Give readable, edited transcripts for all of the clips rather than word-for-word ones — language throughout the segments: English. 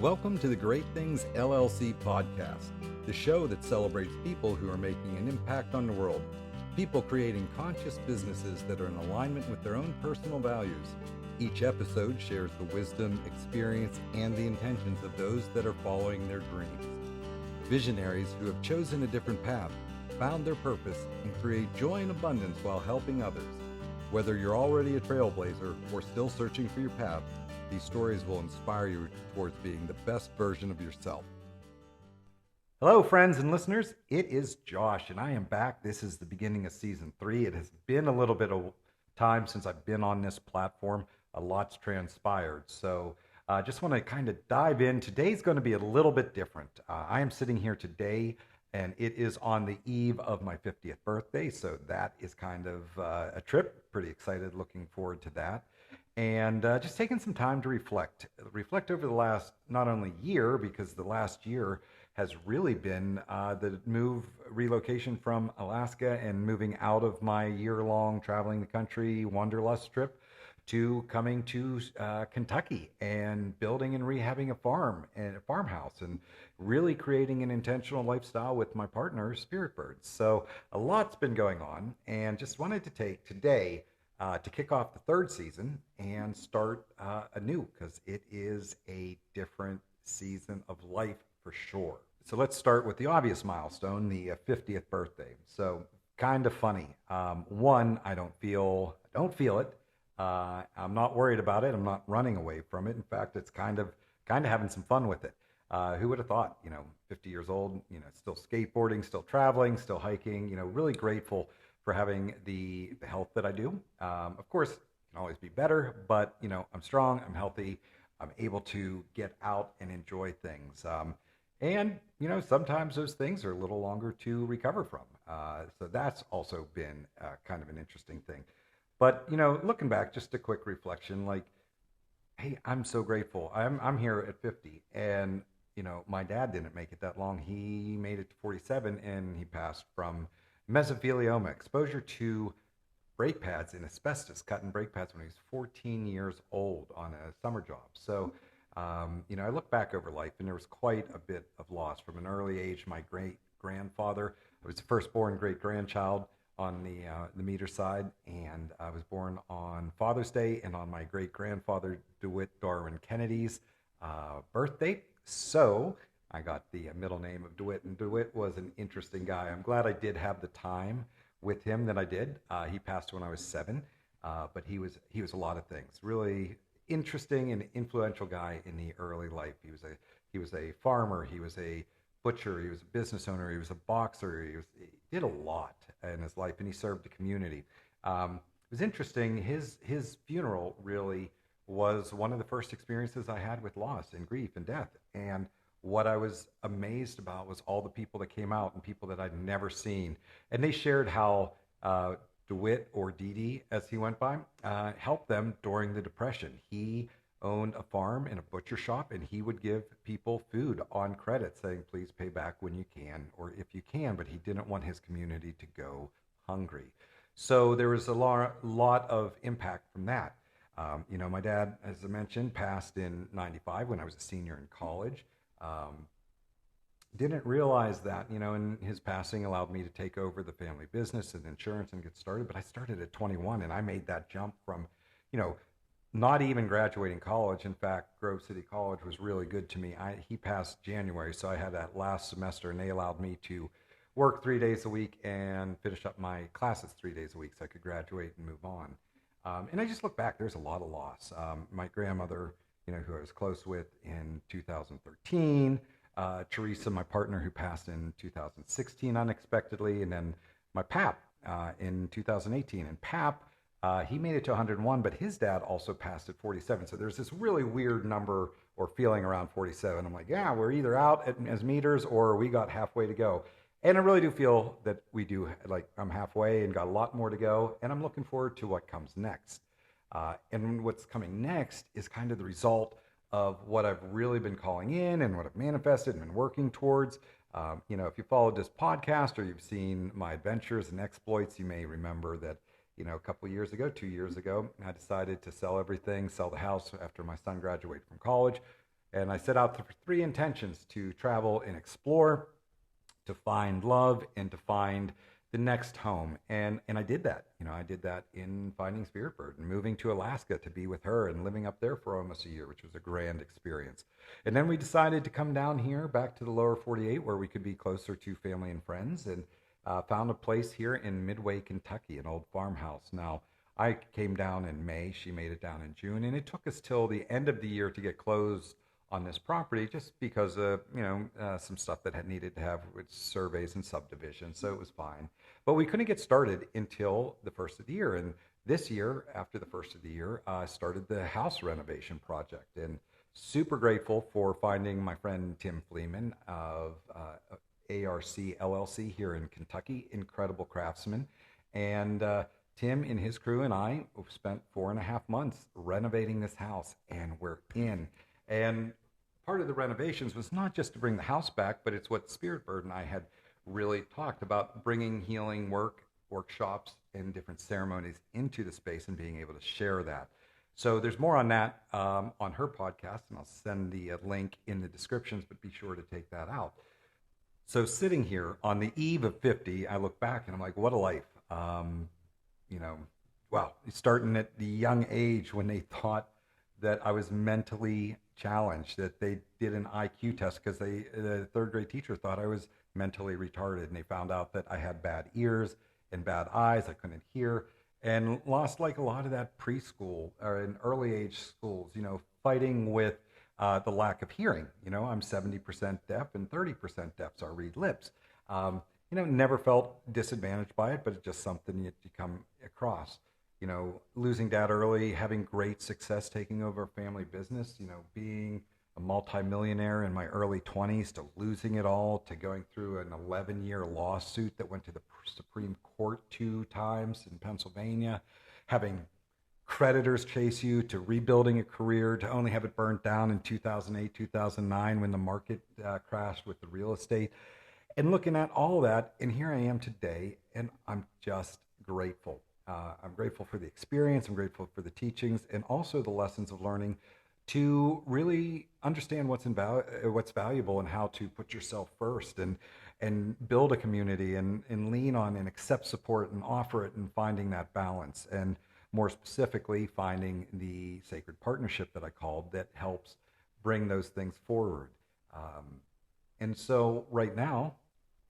Welcome to the Great Things LLC podcast, the show that celebrates people who are making an impact on the world, people creating conscious businesses that are in alignment with their own personal values. Each episode shares the wisdom, experience, and the intentions of those that are following their dreams. Visionaries who have chosen a different path, found their purpose, and create joy and abundance while helping others. Whether you're already a trailblazer or still searching for your path, these stories will inspire you towards being the best version of yourself. Hello, friends and listeners. It is Josh, and I am back. This is the beginning of season 3. It has been a little bit of time since I've been on this platform. A lot's transpired. So I just want to kind of dive in. Today's going to be a little bit different. I am sitting here today, and it is on the eve of my 50th birthday. So that is kind of a trip. Pretty excited, looking forward to that. And just taking some time to reflect over the last not only year, because the last year has really been the relocation from Alaska and moving out of my year-long traveling the country wanderlust trip to coming to Kentucky and building and rehabbing a farm and a farmhouse and really creating an intentional lifestyle with my partner, Spirit Birds. So a lot's been going on, and just wanted to take today to kick off the third season and start anew, because it is a different season of life for sure. So let's start with the obvious milestone, the 50th birthday. So kind of funny. One, I don't feel it. I'm not worried about it. I'm not running away from it. In fact, it's kind of having some fun with it. Who would have thought, 50 years old, still skateboarding, still traveling, still hiking, really grateful for having the health that I do. Of course, it can always be better, but I'm strong, I'm healthy, I'm able to get out and enjoy things. And sometimes those things are a little longer to recover from. So that's also been kind of an interesting thing. But looking back, just a quick reflection, like, hey, I'm so grateful. I'm here at 50, and my dad didn't make it that long. He made it to 47, and he passed from mesothelioma, exposure to brake pads and asbestos, cutting brake pads when he was 14 years old on a summer job. So, I look back over life, and there was quite a bit of loss from an early age. My great-grandfather, I was the firstborn great-grandchild on the Meeder side, and I was born on Father's Day and on my great-grandfather DeWitt Darwin Kennedy's birthday. So I got the middle name of DeWitt, and DeWitt was an interesting guy. I'm glad I did have the time with him that I did. He passed when I was 7, but he was a lot of things. Really interesting and influential guy in the early life. He was a farmer. He was a butcher. He was a business owner. He was a boxer. He did a lot in his life, and he served the community. It was interesting. His funeral really was one of the first experiences I had with loss and grief and death. And what I was amazed about was all the people that came out and people that I'd never seen. And they shared how DeWitt, or Dee, as he went by, helped them during the Depression. He owned a farm and a butcher shop, and he would give people food on credit, saying, please pay back when you can, or if you can, but he didn't want his community to go hungry. So there was a lot of impact from that. My dad, as I mentioned, passed in 95 when I was a senior in college. Didn't realize that, and his passing allowed me to take over the family business and insurance and get started. But I started at 21, and I made that jump from, not even graduating college. In fact, Grove City College was really good to me. He passed January, so I had that last semester, and they allowed me to work 3 days a week and finish up my classes 3 days a week so I could graduate and move on. And I just look back, there's a lot of loss. My grandmother, who I was close with in 2013, Teresa, my partner, who passed in 2016 unexpectedly, and then my pap in 2018. And pap, he made it to 101, but his dad also passed at 47. So there's this really weird number or feeling around 47. I'm like, yeah, we're either out as meters or we got halfway to go. And I really do feel that we do, like, I'm halfway and got a lot more to go, and I'm looking forward to what comes next. And what's coming next is kind of the result of what I've really been calling in and what I've manifested and been working towards. If you followed this podcast or you've seen my adventures and exploits, you may remember that, a couple of years ago, 2 years ago, I decided to sell everything, sell the house after my son graduated from college, And I set out for 3 intentions: to travel and explore, to find love, and to find the next home. And I did that. I did that in finding Spirit Bird and moving to Alaska to be with her and living up there for almost a year, which was a grand experience. And then we decided to come down here back to the lower 48 where we could be closer to family and friends, and found a place here in Midway, Kentucky, an old farmhouse. Now, I came down in May. She made it down in June, and it took us till the end of the year to get closed on this property, just because of some stuff that had needed to have with surveys and subdivisions. So it was fine, but we couldn't get started until the first of the year. And this year, after the first of the year, I started the house renovation project, and super grateful for finding my friend Tim Fleeman of ARC LLC here in Kentucky, incredible craftsman. And Tim and his crew and I spent 4.5 months renovating this house, and we're in. And part of the renovations was not just to bring the house back, but it's what Spirit Bird and I had really talked about: bringing healing workshops, and different ceremonies into the space and being able to share that. So there's more on that on her podcast, and I'll send the link in the descriptions, but be sure to take that out. So sitting here on the eve of 50, I look back and I'm like, what a life. Wow, starting at the young age when they thought that I was mentally challenged, that they did an IQ test because the third grade teacher thought I was mentally retarded, and they found out that I had bad ears and bad eyes, I couldn't hear, and lost like a lot of that preschool or in early age schools, fighting with the lack of hearing. I'm 70% deaf and 30% deaf, so I read lips. Never felt disadvantaged by it, but it's just something you come across. Losing dad early, having great success taking over a family business, being a multimillionaire in my early 20s, to losing it all, to going through an 11-year lawsuit that went to the Supreme Court 2 times in Pennsylvania, having creditors chase you, to rebuilding a career, to only have it burnt down in 2008, 2009 when the market crashed with the real estate, and looking at all that. And here I am today, and I'm just grateful. I'm grateful for the experience. I'm grateful for the teachings, and also the lessons of learning to really understand what's valuable, and how to put yourself first, and build a community, and lean on and accept support and offer it, and finding that balance. And more specifically, finding the sacred partnership that I called, that helps bring those things forward. And so right now,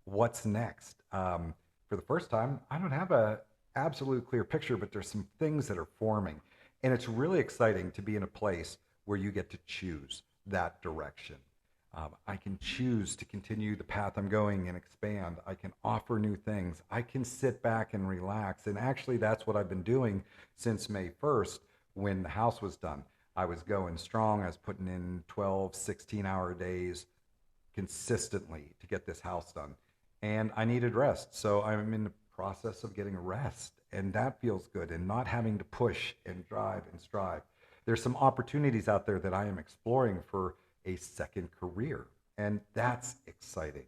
what's next? For the first time, I don't have a absolute clear picture, but there's some things that are forming. And it's really exciting to be in a place where you get to choose that direction. I can choose to continue the path I'm going and expand. I can offer new things. I can sit back and relax. And actually, that's what I've been doing since May 1st when the house was done. I was going strong. I was putting in 12, 16-hour days consistently to get this house done. And I needed rest. So I'm in the process of getting rest, and that feels good, and not having to push and drive and strive. There's some opportunities out there that I am exploring for a second career, and that's exciting.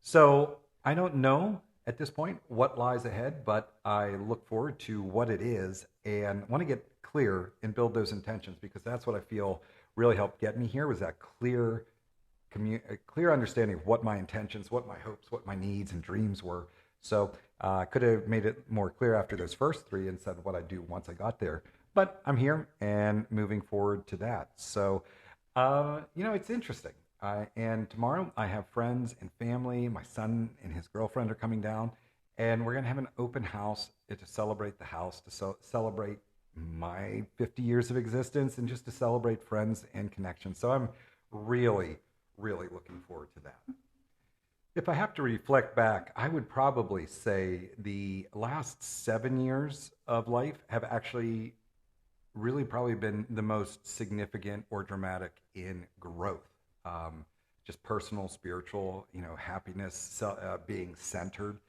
So I don't know at this point what lies ahead, but I look forward to what it is, and want to get clear and build those intentions, because that's what I feel really helped get me here, was that clear understanding of what my intentions, what my hopes, what my needs and dreams were. So I could have made it more clear after those first 3 and said what I do once I got there. But I'm here and moving forward to that. So, it's interesting. And tomorrow I have friends and family. My son and his girlfriend are coming down, and we're going to have an open house to celebrate the house, to celebrate my 50 years of existence, and just to celebrate friends and connections. So I'm really, really looking forward to that. If I have to reflect back, I would probably say the last 7 years of life have actually really probably been the most significant or dramatic in growth. Just personal, spiritual, happiness, being centered.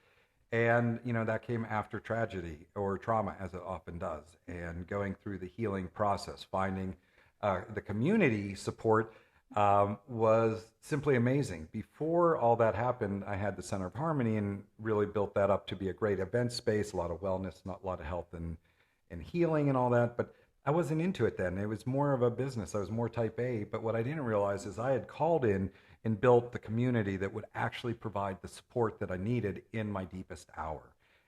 And, that came after tragedy or trauma, as it often does, and going through the healing process, finding the community support was simply amazing. Before all that happened, I had the Center of Harmony and really built that up to be a great event space, a lot of wellness, not a lot of health and healing and all that. But I wasn't into it then. It was more of a business. I was more type A. But what I didn't realize is I had called in and built the community that would actually provide the support that I needed in my deepest hour.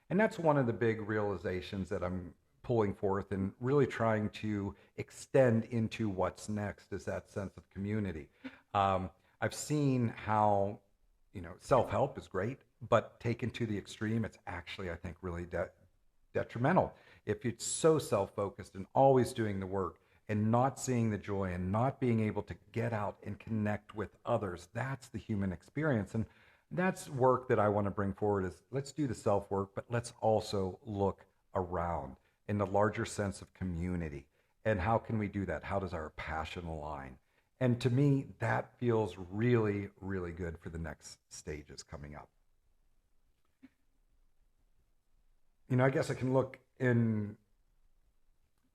And that's one of the big realizations that I'm pulling forth and really trying to extend into what's next is that sense of community. I've seen how, self-help is great, but taken to the extreme, it's actually, I think, really detrimental. If it's so self-focused and always doing the work and not seeing the joy and not being able to get out and connect with others, that's the human experience. And that's work that I want to bring forward is let's do the self work, but let's also look around in the larger sense of community. And how can we do that? How does our passion align? And to me, that feels really, really good for the next stages coming up. I guess I can look in,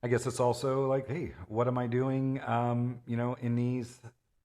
I guess it's also like, hey, what am I doing, in these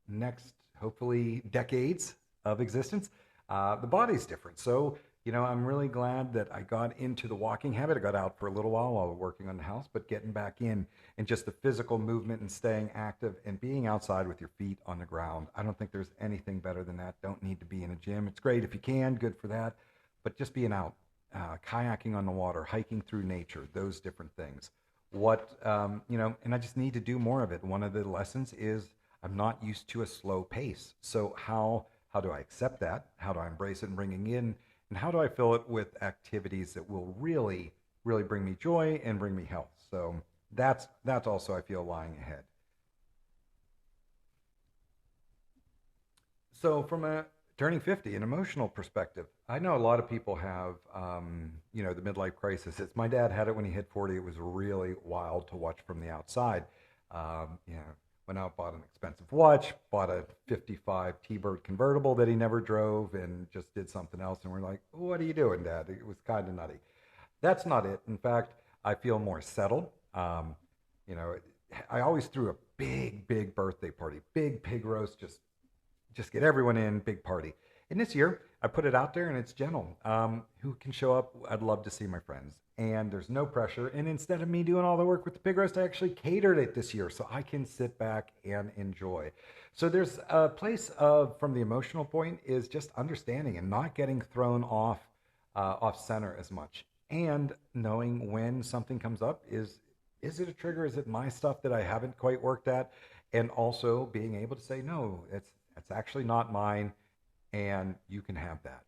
next, hopefully, decades of existence? The body's different. So, I'm really glad that I got into the walking habit. I got out for a little while working on the house, but getting back in and just the physical movement and staying active and being outside with your feet on the ground. I don't think there's anything better than that. Don't need to be in a gym. It's great if you can, good for that. But just being out, kayaking on the water, hiking through nature, those different things. And I just need to do more of it. One of the lessons is I'm not used to a slow pace. So how do I accept that? How do I embrace it and bring it in? And how do I fill it with activities that will really, really bring me joy and bring me health? So that's also I feel lying ahead. So from a turning 50, an emotional perspective, I know a lot of people have, the midlife crisis. My dad had it when he hit 40. It was really wild to watch from the outside. Went out, bought an expensive watch, bought a 55 T-Bird convertible that he never drove and just did something else. And we're like, what are you doing, Dad? It was kind of nutty. That's not it. In fact, I feel more settled. You know, I always threw a big, big birthday party, big pig roast, just get everyone in, big party. And this year, I put it out there and it's gentle. Who can show up? I'd love to see my friends. And there's no pressure. And instead of me doing all the work with the pig roast, I actually catered it this year so I can sit back and enjoy. So there's a place of, from the emotional point, is just understanding and not getting thrown off center as much. And knowing when something comes up is it a trigger? Is it my stuff that I haven't quite worked at? And also being able to say, no, it's actually not mine and you can have that.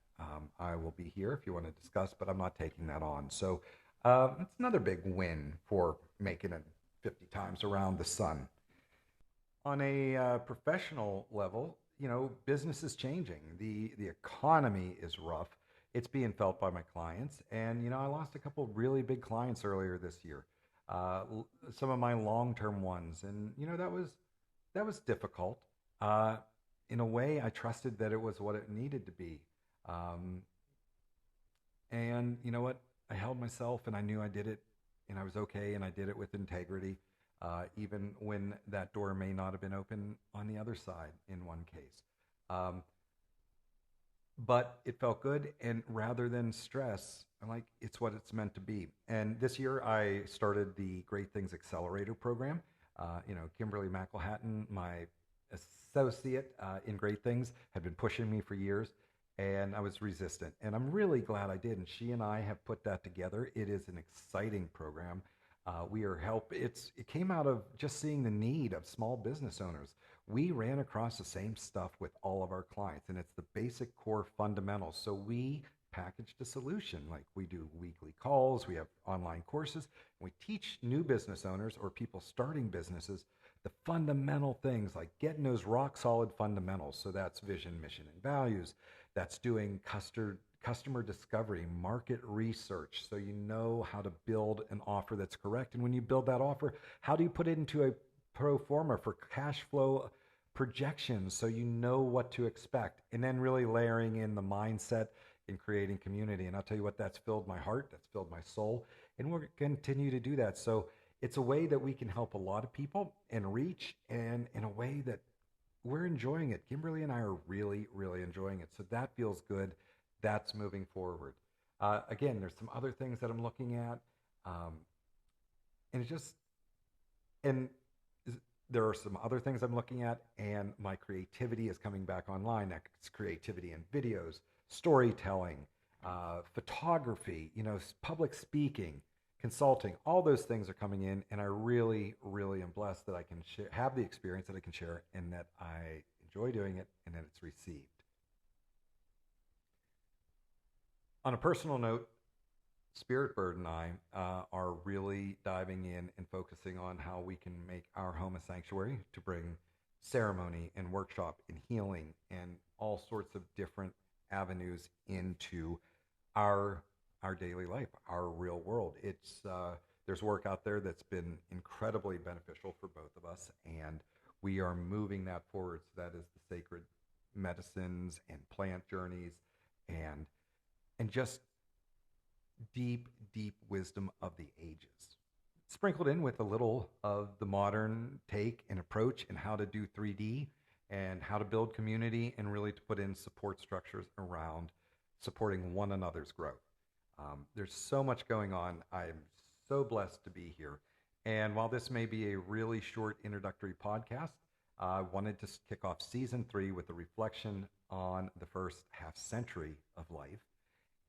I will be here if you want to discuss, but I'm not taking that on. So it's another big win for making it 50 times around the sun. On a professional level, business is changing. The economy is rough. It's being felt by my clients, and I lost a couple really big clients earlier this year. Some of my long-term ones, and that was difficult. Uh, in a way, I trusted that it was what it needed to be. Um, and you know what? I held myself and I knew I did it and I was okay and I did it with integrity, even when that door may not have been open on the other side in one case. Um, but it felt good. And rather than stress, I'm like, it's what it's meant to be. And this year I started the Great Things Accelerator program. Kimberly McElhatton, my associate in Great Things, had been pushing me for years, and I was resistant. And I'm really glad I did. And she and I have put that together. It is an exciting program. We are help. It came out of just seeing the need of small business owners. We ran across the same stuff with all of our clients, and it's the basic core fundamentals. So we packaged a solution. Like we do weekly calls, we have online courses, and we teach new business owners or people starting businesses the fundamental things like getting those rock solid fundamentals. So that's vision, mission, and values. That's doing customer discovery, market research, so you know how to build an offer that's correct. And when you build that offer, how do you put it into a pro forma for cash flow projections so you know what to expect? And then really layering in the mindset and creating community. And I'll tell you what, that's filled my heart, that's filled my soul, and we're going to continue to do that. So it's a way that we can help a lot of people and reach, and in a way that we're enjoying it. Kimberly and I are really, really enjoying it. So that feels good. That's moving forward. Again, there's some other things that I'm looking at. And it's just And there are some other things I'm looking at, and my creativity is coming back online. That's creativity in videos, storytelling, photography, public speaking, consulting. All those things are coming in, and I really, really am blessed that I can have the experience that I can share, and that I enjoy doing it, and that it's received. On a personal note, Spirit Bird and I are really diving in and focusing on how we can make our home a sanctuary to bring ceremony and workshop and healing and all sorts of different avenues into our daily life, our real world. It's there's work out there that's been incredibly beneficial for both of us, and we are moving that forward. So that is the sacred medicines and plant journeys, and just deep, deep wisdom of the ages, sprinkled in with a little of the modern take and approach and how to do 3D and how to build community, and really to put in support structures around supporting one another's growth. There's so much going on. I'm so blessed to be here. And while this may be a really short introductory podcast, I wanted to kick off season 3 with a reflection on the first half century of life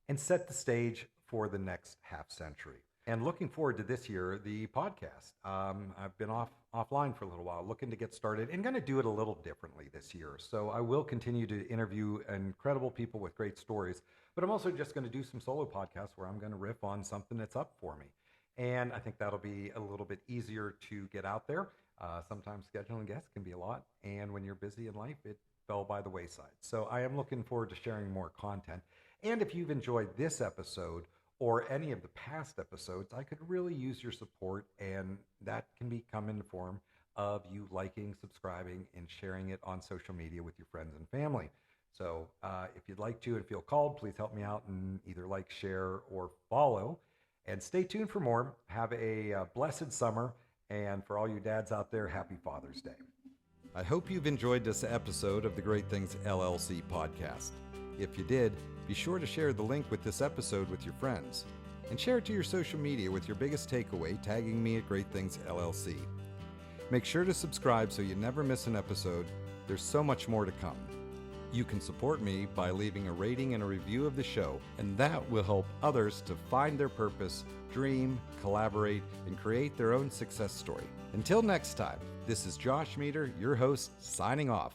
and set the stage for the next half century. And looking forward to this year, the podcast. I've been offline for a little while, looking to get started, and going to do it a little differently this year. So I will continue to interview incredible people with great stories, but I'm also just going to do some solo podcasts where I'm going to riff on something that's up for me. And I think that'll be a little bit easier to get out there. Sometimes scheduling guests can be a lot, and when you're busy in life, it fell by the wayside. So I am looking forward to sharing more content. And if you've enjoyed this episode or any of the past episodes, I could really use your support, and that can come in the form of you liking, subscribing, and sharing it on social media with your friends and family. So if you'd like to and feel called, please help me out and either like, share, or follow. And stay tuned for more. Have a blessed summer. And for all you dads out there, happy Father's Day. I hope you've enjoyed this episode of the Great Things LLC podcast. If you did, be sure to share the link with this episode with your friends, and share it to your social media with your biggest takeaway, tagging me at Great Things LLC. Make sure to subscribe so you never miss an episode. There's so much more to come. You can support me by leaving a rating and a review of the show, and that will help others to find their purpose, dream, collaborate, and create their own success story. Until next time, this is Josh Meeder, your host, signing off.